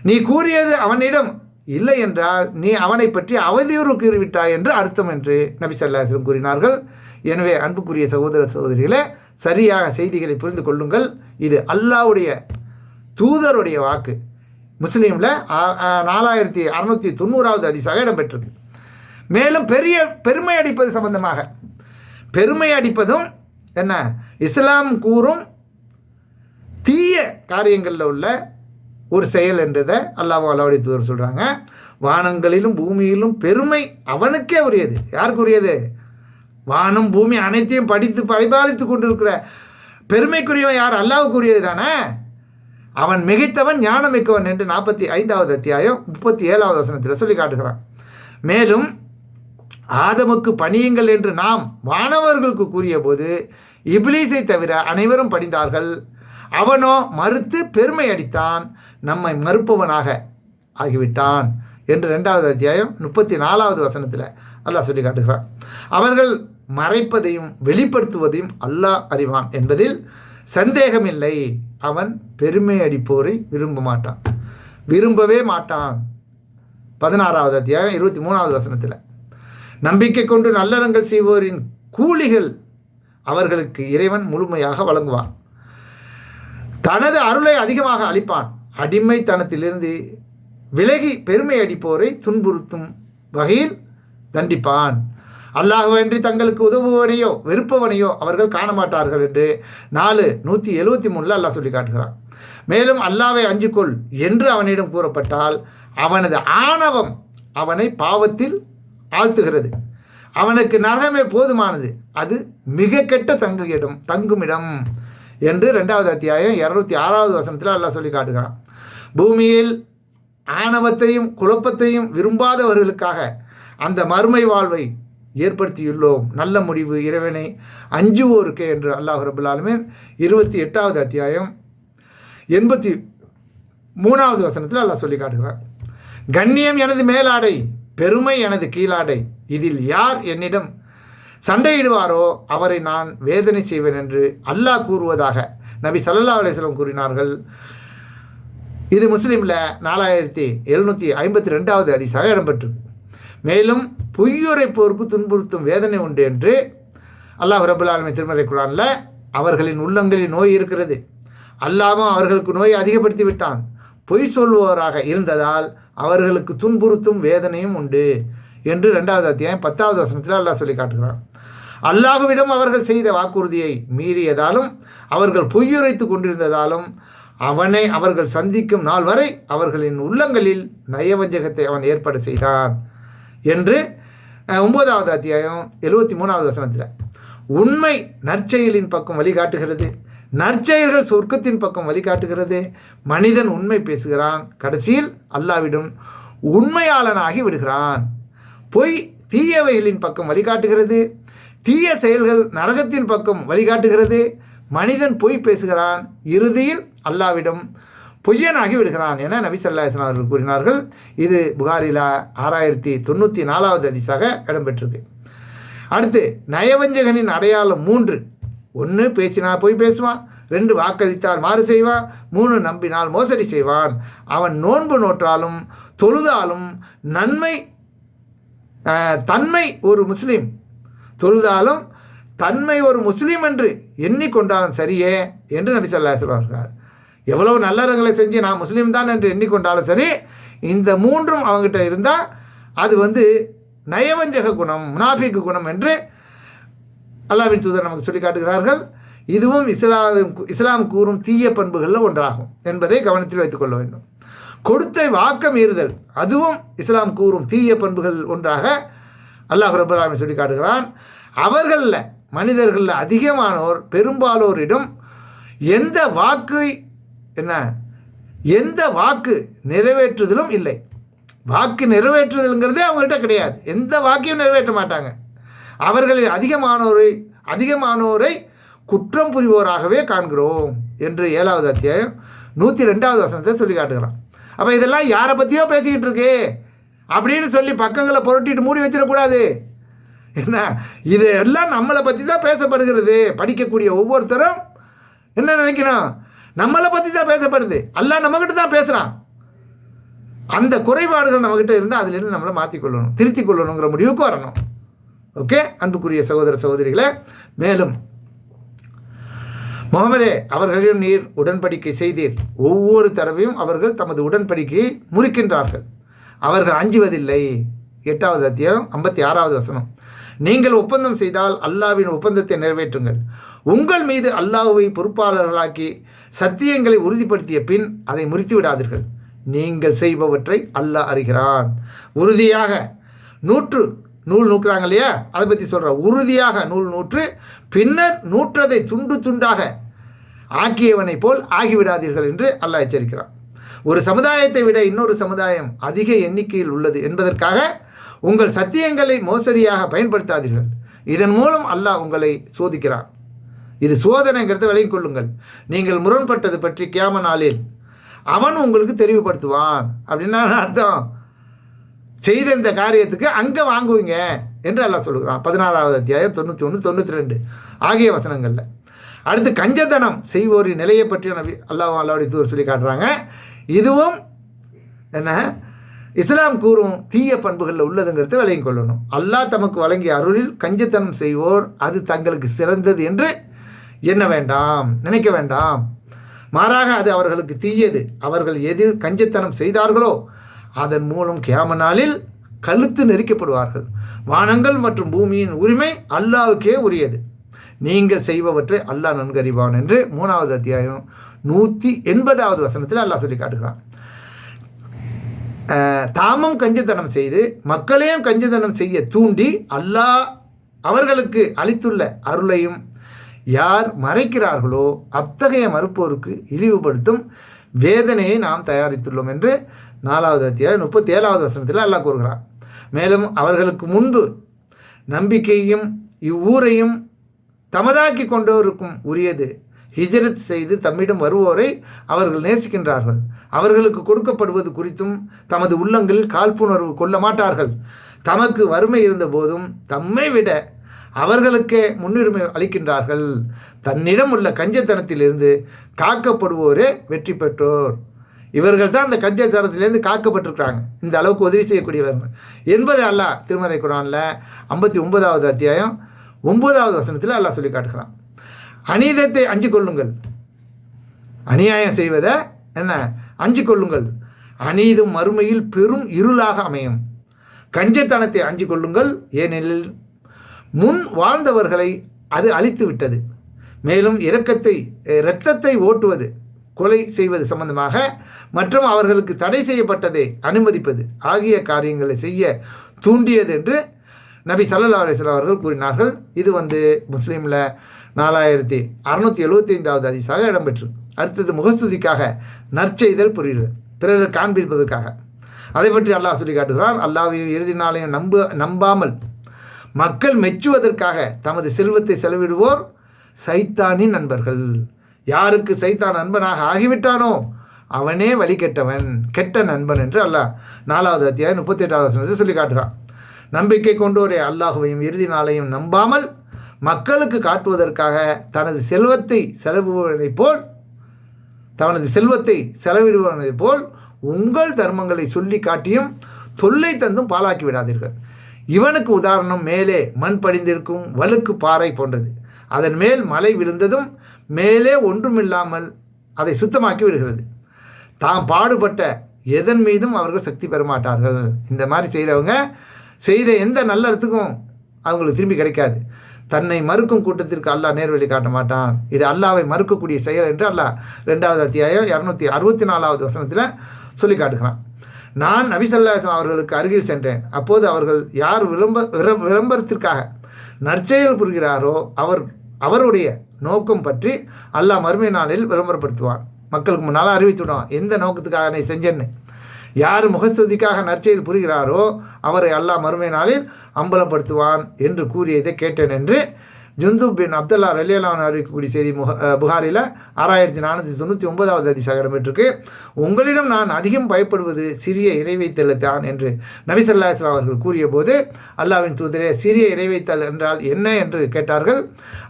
நீ கூறியது அவனிடம் இல்லை என்றால் நீ அவனை பற்றி அவதூறு கூறிவிட்டாய் என்று அர்த்தம் என்று நபி ஸல்லல்லாஹு அலைஹி வஸல்லம் கூறினார்கள். எனவே அன்புக்குரிய சகோதர சகோதரிகளே, சரியாக செய்திகளை புரிந்து கொள்ளுங்கள். இது அல்லாஹ்வுடைய தூதருடைய வாக்கு. முஸ்லீமில் 4690வது ஹதீஸாக இடம்பெற்றிருக்கு. மேலும் பெருமை அடிப்பது சம்பந்தமாக, பெருமை அடிப்பதும் என்ன, இஸ்லாம் கூறும் தீய காரியங்களில் உள்ள ஒரு செயல் என்றதை அல்லாஹ்வுடைய தூதர் சொல்கிறாங்க. வானங்களிலும் பூமியிலும் பெருமை அவனுக்கே உரியது. யாருக்கு உரியது? வானம் பூமி அனைத்தையும் பரிபாலித்து கொண்டிருக்கிற பெருமைக்குரியவன் யார்? அல்லாஹ்வுக்கு உரியது தானே. அவன் மிகைத்தவன் ஞானம் மிக்கவன் என்று 45வது அத்தியாயம் 37வது வசனத்தில் சொல்லி காட்டுகிறான். மேலும் ஆதமுக்கு பணியுங்கள் என்று நாம் வானவர்களுக்கு கூறிய போது இப்லீஸை தவிர அனைவரும் பணிந்தார்கள். அவனோ மறுத்து பெருமை அடித்தான், நம்மை மறுப்பவனாக ஆகிவிட்டான் என்று 2வது அத்தியாயம் 34வது வசனத்தில் அல்லாஹ் சொல்லி காட்டுகிறான். அவர்கள் மறைப்பதையும் வெளிப்படுத்துவதையும் அல்லாஹ் அறிவான் என்பதில் சந்தேகமில்லை. அவன் பெருமை அடிப்போரை விரும்பவே மாட்டான். 16வது அத்தியாயம் 23வது வசனத்தில் நம்பிக்கை கொண்டு நல்லறங்கள் செய்வோரின் கூலிகள் அவர்களுக்கு இறைவன் முழுமையாக வழங்குவான். தனது அருளை அதிகமாக அளிப்பான். அடிமைத்தனத்திலிருந்து விலகி பெருமை அடிப்போரை துன்புறுத்தும் வகையில் தண்டிப்பான். அல்லாஹ்வன்றி தங்களுக்கு உதவுவனையோ வெறுப்பவனையோ அவர்கள் காண மாட்டார்கள் என்று 4:173 அல்லாஹ் சொல்லி காட்டுகிறான். மேலும் அல்லாஹ்வை அஞ்சிக்கொள் என்று அவனிடம் கூறப்பட்டால் அவனது ஆணவம் அவனை பாவத்தில் ஆழ்த்துகிறது. அவனுக்கு நரகமே போதுமானது, அது மிக கெட்ட தங்குமிடம் என்று 2வது அத்தியாயம் 206வது வசனத்தில் அல்லாஹ் சொல்லி காட்டுகிறான். பூமியில் ஆணவத்தையும் குழப்பத்தையும் விரும்பாதவர்களுக்காக அந்த மறுமை வாழ்வை ஏற்படுத்தியுள்ளோம். நல்ல முடிவு இறைவனை அஞ்சுவோருக்கே என்று அல்லாஹ் ரப்பல் ஆலமீன் 28வது அத்தியாயம் 83வது வசனத்தில் அல்லாஹ் சொல்லி காட்டுகிறார். கண்ணியம் எனது மேலாடை, பெருமை எனது கீழாடை. இதில் யார் என்னிடம் சண்டையிடுவாரோ அவரை நான் வேதனை செய்வேன் என்று அல்லாஹ் கூறுவதாக நபி ஸல்லல்லாஹு அலைஹி வஸல்லம் கூறினார்கள். இது முஸ்லீமில் 4752வது ஹதீஸாக இடம்பெற்றிருக்கு. மேலும் பொய்யுரைப்போருக்கு துன்புறுத்தும் வேதனை உண்டு என்று அல்லாஹ் ரப்பல் ஆலமீன் திருமறை குர்ஆனில் அவர்களின் உள்ளங்களில் நோய் இருக்கிறது, அல்லாஹ்வும் அவர்களுக்கு நோயை அதிகப்படுத்தி விட்டான், பொய் சொல்வோராக இருந்ததால் அவர்களுக்கு துன்புறுத்தும் வேதனையும் உண்டு என்று 2வது அத்தியாயம் 10வது வசனத்தில் அல்லாஹ் சொல்லி காட்டுகிறான். அல்லாஹ்விடம் அவர்கள் செய்த வாக்குறுதியை மீறியதாலும் அவர்கள் பொய்யுரைத்து கொண்டிருந்ததாலும் அவனை அவர்கள் சந்திக்கும் நாள் வரை அவர்களின் உள்ளங்களில் நயவஞ்சகத்தை அவன் ஏற்பாடு செய்தான் என்று 9வது அத்தியாயம் 73வது வசனத்தில். உண்மை நற்செயலின் பக்கம் வழிகாட்டுகிறது, நற்செயல்கள் சொர்க்கத்தின் பக்கம் வழிகாட்டுகிறது. மனிதன் உண்மை பேசுகிறான், கடைசியில் அல்லாஹ்விடம் உண்மையாளனாகி விடுகிறான். பொய் தீயவைகளின் பக்கம் வழிகாட்டுகிறது, தீய செயல்கள் நரகத்தின் பக்கம் வழிகாட்டுகிறது. மனிதன் பொய் பேசுகிறான், இறுதியில் அல்லாஹ்விடம் பொய்யனாகி விடுகிறான் என நபி ஸல்லல்லாஹு அலைஹி வஸல்லம் அவர்கள் கூறினார்கள். இது புகாரில் 6094வது ஹதீஸாக இடம்பெற்றிருக்கு. அடுத்து நயவஞ்சகனின் அடையாளம் 3. 1 பேசினா பொய் பேசுவான், 2 வாக்களித்தால் மாறு செய்வான், 3 நம்பினால் மோசடி செய்வான். அவன் நோன்பு நோற்றாலும் தொழுதாலும் தன்மை ஒரு முஸ்லீம் தொழுதாலும் தன்மை ஒரு முஸ்லீம் என்று எண்ணிக்கொண்டாலும் சரியே என்று நபி ஸல்லல்லாஹு அலைஹி வஸல்லம் சொல்கிறார். எவ்வளவு நல்லறங்களை செஞ்சு நான் முஸ்லீம் தான் என்று எண்ணிக்கொண்டாலும் சரி, இந்த 3ம் அவங்ககிட்ட இருந்தால் அது நயவஞ்சக குணம், முனாஃபிக்கு குணம் என்று அல்லாஹ்வின் தூதர் நமக்கு சொல்லி காட்டுகிறார்கள். இதுவும் இஸ்லாம் கூறும் தீய பண்புகளில் ஒன்றாகும் என்பதை கவனத்தில் வைத்துக்கொள்ள வேண்டும். கொடுத்த வாக்க மீறுதல் அதுவும் இஸ்லாம் கூறும் தீய பண்புகள் ஒன்றாக அல்லாஹ் ரப்பல் ஆலமீன் சொல்லி காட்டுகிறான். அவர்களில் மனிதர்களில் அதிகமானோர் பெரும்பாலோரிடம் எந்த வாக்கு நிறைவேற்றுதலும் இல்லை. வாக்கு நிறைவேற்றுதலுங்கிறதே அவங்கள்ட்ட கிடையாது. எந்த வாக்கையும் நிறைவேற்ற மாட்டாங்க. அவர்களில் அதிகமானோரை குற்றம் புரிவோராகவே காண்கிறோம் என்று 7வது அத்தியாயம் 102வது வசனத்தை சொல்லி காட்டுகிறான். அப்போ இதெல்லாம் யாரை பற்றியோ பேசிக்கிட்டு இருக்கு அப்படின்னு சொல்லி பக்கங்களை புரட்டிட்டு மூடி வச்சிடக்கூடாது. என்ன, இது எல்லாம் நம்மளை பற்றி தான் பேசப்படுகிறது. படிக்கக்கூடிய ஒவ்வொருத்தரும் என்ன நினைக்கணும், நம்மளை பற்றி தான் பேசப்படுது. அல்லாஹ் நம்மகிட்ட தான் பேசுகிறான். அந்த குறைபாடுகள் நம்மகிட்ட இருந்தால் அதிலிருந்து நம்மளை மாற்றிக்கொள்ளணும், திருத்திக் கொள்ளணுங்கிற முடிவுக்கு வரணும். ஓகே, அன்புக்குரிய சகோதர சகோதரிகளே, மேலும் முகமதே அவர்களிடம் நீர் உடன்படிக்கை செய்தீர். ஒவ்வொரு தடவையும் அவர்கள் தமது உடன்படிக்கையை முறிக்கின்றார்கள், அவர்கள் அஞ்சுவதில்லை. 8வது அத்தியாயம் 56வது வசனம். நீங்கள் ஒப்பந்தம் செய்தால் அல்லாஹ்வின் ஒப்பந்தத்தை நிறைவேற்றுங்கள். உங்கள் மீது அல்லாஹ்வை பொறுப்பாளர்களாக்கி சத்தியங்களை உறுதிப்படுத்திய பின் அதை முறித்து விடாதீர்கள். நீங்கள் செய்பவற்றை அல்லாஹ் அறிகிறான். உறுதியாக நூல் நூற்றாங்க இல்லையா, அதை பற்றி சொல்கிற. உறுதியாக நூல் நூற்று பின்னர் நூற்றதை துண்டு துண்டாக ஆக்கியவனை போல் ஆகிவிடாதீர்கள் என்று அல்லாஹ் எச்சரிக்கிறான். ஒரு சமுதாயத்தை விட இன்னொரு சமுதாயம் அதிக எண்ணிக்கையில் உள்ளது என்பதற்காக உங்கள் சத்தியங்களை மோசடியாக பயன்படுத்தாதீர்கள். இதன் மூலம் அல்லாஹ் உங்களை சோதிக்கிறான். இது சோதனைங்கிறத விளங்கிக் கொள்ளுங்கள். நீங்கள் முரண்பட்டது பற்றி கியாம நாளில் அவன் உங்களுக்கு தெளிவுபடுத்துவான். அப்படின்னா அர்த்தம், செய்த இந்த காரியத்துக்கு அங்கே வாங்குவீங்க என்று அல்லாஹ் சொல்லுகிறான். 16வது அத்தியாயம் 91, 92 ஆகிய வசனங்களில். அடுத்து கஞ்சத்தனம் செய்வோரின் நிலையை பற்றி அல்லாஹ்வுடைய தூதர் சொல்லி காட்டுறாங்க. இதுவும் என்ன, இஸ்லாம் கூறும் தீய பண்புகளில் உள்ளதுங்கிறத விளங்கிக் கொள்ளணும். அல்லாஹ் தமக்கு வழங்கிய அருளில் கஞ்சத்தனம் செய்வோர் அது தங்களுக்கு சிறந்தது என்று எண்ண வேண்டாம், நினைக்க வேண்டாம். மாறாக அது அவர்களுக்கு தீயது. அவர்கள் எதில் கஞ்சத்தனம் செய்தார்களோ அதன் மூலம் கியாம நாளில் கழுத்து நெரிக்கப்படுவார்கள். வானங்கள் மற்றும் பூமியின் உரிமை அல்லாஹ்வுக்கே உரியது. நீங்கள் செய்பவற்றை அல்லாஹ் நன்கறிவான் என்று 3வது அத்தியாயம் 180வது வசனத்தில் அல்லாஹ் சொல்லி காட்டுகிறான். தாமும் கஞ்சத்தனம் செய்து மக்களையும் கஞ்சத்தனம் செய்ய தூண்டி அல்லாஹ் அவர்களுக்கு அளித்துள்ள அருளையும் யார் மறைக்கிறார்களோ அத்தகைய மறுப்போருக்கு இழிவுபடுத்தும் வேதனையை நாம் தயாரித்துள்ளோம் என்று 4வது அத்தியாயம் 37வது வசனத்தில் அல்லாஹ் கூறுகிறார். மேலும் அவர்களுக்கு முன்பு நம்பிக்கையும் இவ்வூரையும் தமதாக்கி கொண்டோருக்கும் உரியது. ஹிஜ்ரத் செய்து தம்மிடம் வருவோரை அவர்கள் நேசிக்கின்றார்கள். அவர்களுக்கு கொடுக்கப்படுவது குறித்தும் தமது உள்ளங்களில் காழ்ப்புணர்வு கொள்ள மாட்டார்கள். தமக்கு வறுமை இருந்த போதும் தம்மை விட அவர்களுக்கே முன்னுரிமை அளிக்கின்றார்கள். தன்னிடம் உள்ள கஞ்சத்தனத்திலிருந்து காக்கப்படுவோரே வெற்றி பெற்றோர். இவர்கள் தான் அந்த கஞ்சத்தனத்திலிருந்து காக்கப்பட்டிருக்கிறாங்க, இந்த அளவுக்கு உதவி செய்யக்கூடியவர்கள் என்பதை அல்லாஹ் திருமறை குர்ஆனில் 59வது அத்தியாயம் 9வது வசனத்தில் அல்லாஹ் சொல்லி காட்டுகிறான். அநீதத்தை அஞ்சு கொள்ளுங்கள். அநியாயம் செய்வதை அஞ்சு கொள்ளுங்கள். அநீதம் மறுமையில் பெரும் இருளாக அமையும். கஞ்சத்தனத்தை அஞ்சு கொள்ளுங்கள். ஏனெனில் முன் வாழ்ந்தவர்களை அது அழித்து விட்டது. மேலும் இரத்தத்தை ஓட்டுவது, கொலை செய்வது சம்பந்தமாக மற்றும் அவர்களுக்கு தடை செய்யப்பட்டதை அனுமதிப்பது ஆகிய காரியங்களை செய்ய தூண்டியது என்று நபி ஸல்லல்லாஹு அலைஹி வஸல்லம் அவர்கள் கூறினார்கள். இது முஸ்லீமில் 4675வது ஹதீஸாக இடம்பெற்று. அடுத்தது முகஸ்துதிக்காக நற்செய்தல் புரிகிறது, பிறர் காண்பிப்பதற்காக. அதை பற்றி அல்லாஹ் சொல்லி காட்டுகிறான். அல்லாஹ்வையும் இறுதி நாளையும் நம்பாமல் மக்கள் மெச்சுவதற்காக தமது செல்வத்தை செலவிடுவோர் சைத்தானின் நண்பர்கள். யாருக்கு சைத்தான் நண்பனாக ஆகிவிட்டானோ அவனே வழி கெட்ட நண்பன் என்று அல்லாஹ் 4வது அத்தியாயம் 38வது வசனத்தில் சொல்லி காட்டுகிறான். நம்பிக்கை கொண்டோரே அல்லாஹ்வையும் இறுதி நாளையும் நம்பாமல் மக்களுக்கு காட்டுவதற்காக தனது செல்வத்தை செலவிடுவதைப் போல் உங்கள் தர்மங்களை சொல்லி காட்டியும் தொல்லை தந்தும் பாழாக்கி விடாதீர்கள். இவனுக்கு உதாரணம் மேலே மண் படிந்திருக்கும் வழுக்கு பாறை போன்றது. அதன் மேல் மழை விழுந்ததும் மேலே ஒன்றுமில்லாமல் அதை சுத்தமாக்கி விடுகிறது. தாம் பாடுபட்ட எதன் மீதும் அவர்கள் சக்தி பெறமாட்டார்கள். இந்த மாதிரி செய்கிறவங்க செய்த எந்த நல்லறத்துக்கும் அவங்களுக்கு திரும்பி கிடைக்காது. தன்னை மறுக்கும் கூட்டத்திற்கு அல்லாஹ் நேர்வழி காட்ட மாட்டான். இது அல்லாஹ்வை மறுக்கக்கூடிய செயல் என்று அல்லாஹ் 2வது அத்தியாயம் 264வது வசனத்தில் சொல்லி காட்டுகிறான். நான் நபி ஸல்லல்லாஹு அலைஹி வஸல்லம் அவர்களுக்கு அருகில் சென்றேன். அப்போது அவர்கள் யார் விளம்பரத்திற்காக நற்செயல் புரிகிறாரோ அவருடைய நோக்கம் பற்றி அல்லாஹ் மறுமை நாளில் விளம்பரப்படுத்துவான். மக்களுக்கு முன்னால் அறிவித்துவிடுவான் எந்த நோக்கத்துக்காக நீ செஞ்சேன்னு. யார் முகஸ்துதிக்காக நற்செயல் புரிகிறாரோ அவரை அல்லாஹ் மறுமை நாளில் அம்பலப்படுத்துவான் என்று கூறியதை கேட்டேன் என்று ஜுந்துப் பின் அப்துல்லா ரலியல்லாஹு அன்ஹு அறிவிக்கக்கூடிய செய்தி புகாரில் 6499வது ஹதீஸாக இடம்பெற்றிருக்கு. உங்களிடம் நான் அதிகம் பயப்படுவது சிறிய இறைவைத்தல் தான் என்று நபி ஸல்லல்லாஹு அலைஹி வஸல்லம் அவர்கள் கூறிய போது அல்லாஹ்வின் தூதரே, சிறிய இறைவைத்தல் என்றால் என்ன என்று கேட்டார்கள்.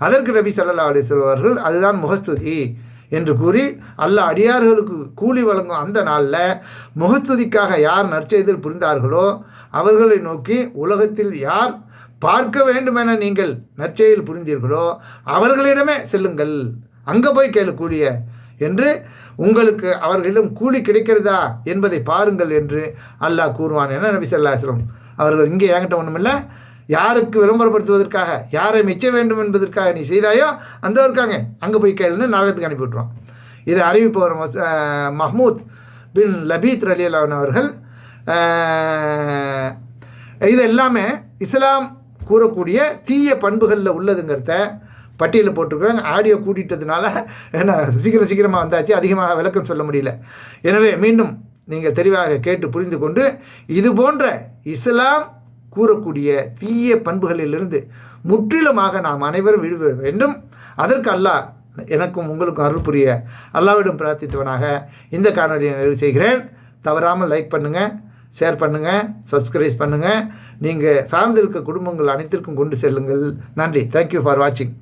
அதற்கு நபி ஸல்லல்லாஹு அலைஹி வஸல்லம் அவர்கள் அதுதான் முகஸ்துதி என்று கூறி அல்லாஹ் அடியார்களுக்கு கூலி வழங்கும் அந்த நாளில் முகஸ்துதிக்காக யார் நற்செய்தல் புரிந்தார்களோ அவர்களை நோக்கி, உலகத்தில் யார் பார்க்க வேண்டுமென நீங்கள் நற்செயல் புரிந்தீர்களோ அவர்களிடமே செல்லுங்கள், அங்கே போய் கேளுக்கூடிய என்று உங்களுக்கு அவர்களிடம் கூலி கிடைக்கிறதா என்பதை பாருங்கள் என்று அல்லாஹ் கூறுவான் என நபி ஸல்லல்லாஹு அலைஹி வஸல்லம் அவர்கள் இங்கே என்கிட்ட ஒன்றுமில்லை, யாருக்கு விளம்பரப்படுத்துவதற்காக யாரை மெச்ச வேண்டும் என்பதற்காக நீ செய்தாயோ அந்த இருக்காங்க அங்கே போய் கேளுன்னு நரகத்துக்கு அனுப்பி விட்டுருவான். இதை அறிவிப்பவர் மஹ்மூத் பின் லபீத் ரலியல்லாஹு அன்ஹு அவர்கள். இது எல்லாமே இஸ்லாம் கூறக்கூடிய தீய பண்புகளில் உள்ளதுங்கிறத பட்டியலில் போட்டிருக்கிறாங்க. ஆடியோ கூட்டிட்டதுனால என்ன சீக்கிரமாக வந்தாச்சு, அதிகமாக விளக்கம் சொல்ல முடியல. எனவே மீண்டும் நீங்கள் தெளிவாக கேட்டு புரிந்து கொண்டு இது போன்ற இஸ்லாம் கூறக்கூடிய தீய பண்புகளிலிருந்து முற்றிலுமாக நாம் அனைவரும் விடுபட வேண்டும். அதற்கு அல்லாஹ் எனக்கும் உங்களுக்கும் அருள் புரிய அல்லாஹ்விடம் பிரார்த்தித்தவனாக இந்த காணொலியை நிறைவு செய்கிறேன். தவறாமல் லைக் பண்ணுங்கள், ஷேர் பண்ணுங்கள், சப்ஸ்கிரைப் பண்ணுங்கள். நீங்கள் சார்ந்திருக்க குடும்பங்கள் அனைத்திற்கும் கொண்டு செல்லுங்கள். நன்றி. தேங்க்யூ ஃபார் வாட்சிங்.